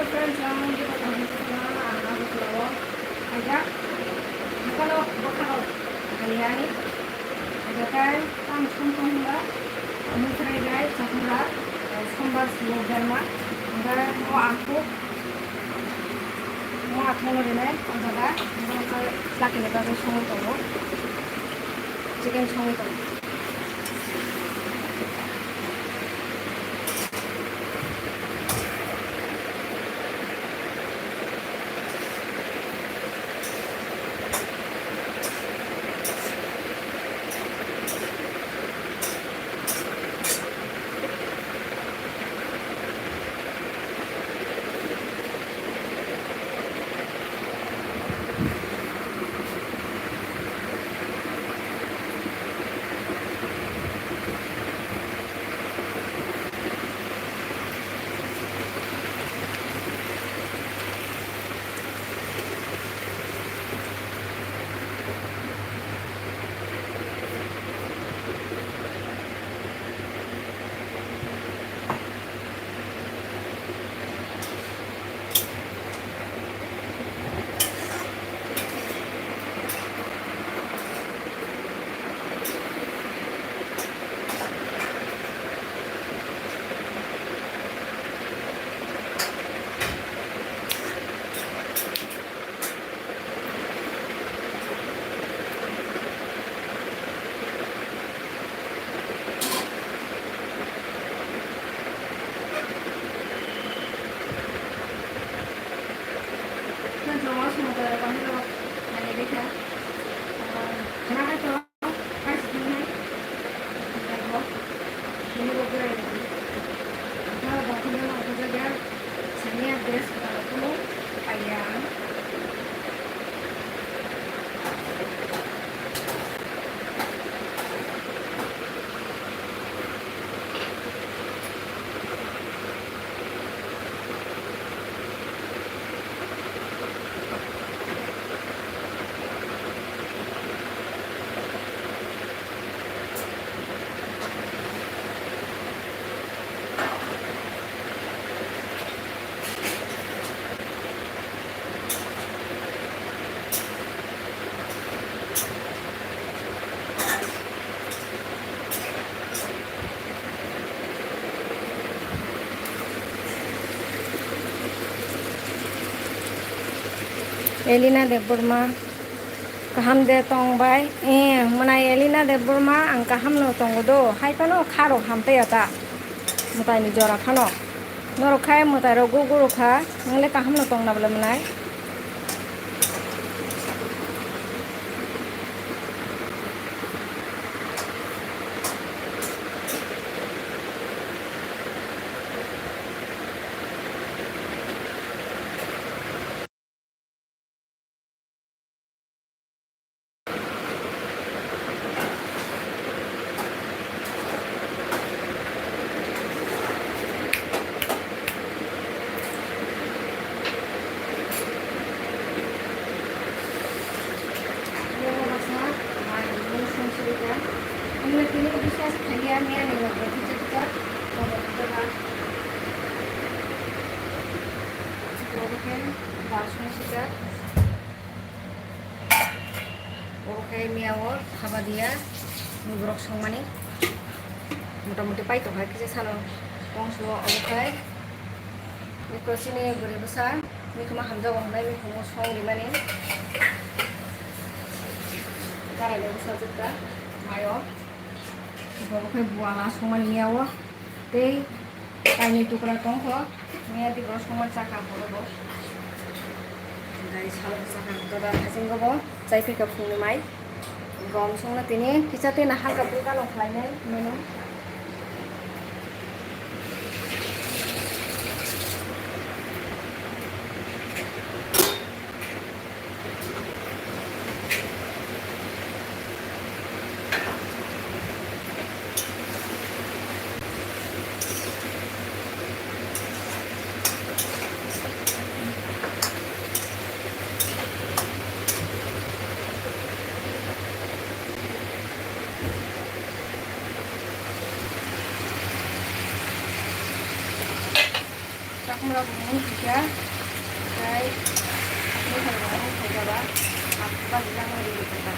friends ang hindi ko na ang ko ajak kalau bakal kalian ada kan tam sumpah enggak menteri guys sakura sombar slogan mah enggak mau aku deh enggak enggak laki laki song itu chicken song itu Elina de Burma kaham de tong bai manai Elina de Burma ang kaham no tong do hai pano kharo hampe ata mutai ni jora khano noro khai mutai ro guguru kha ngle kaham no tong na bale manai Oke miawor haba dia nubrok songmani motamuti pai to hai kise sano kongslo oke miko sini gure besar miko ma hamja gongnai miko mo song limani tarai le besar jutta mayo oke buala songmani miawor tei kaini tukra tongkho mia di bros songman chaka bolo guys halo saka toda hasing gobo chai pika phungni mai gom songna tini kisate na hanga buka no khlainai menu aku lakukan juga guys. Ini kalau saya coba aku bilang lagi di tempat.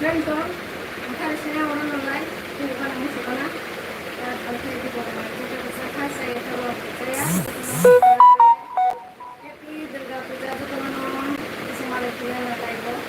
Ganito, ang kalsaya orang online, hindi pa naman sa kana. At ang pwede ko naman ito sa kalsaya ito saya. Happy Durga Puja to teman-teman. Semuanya na tayo.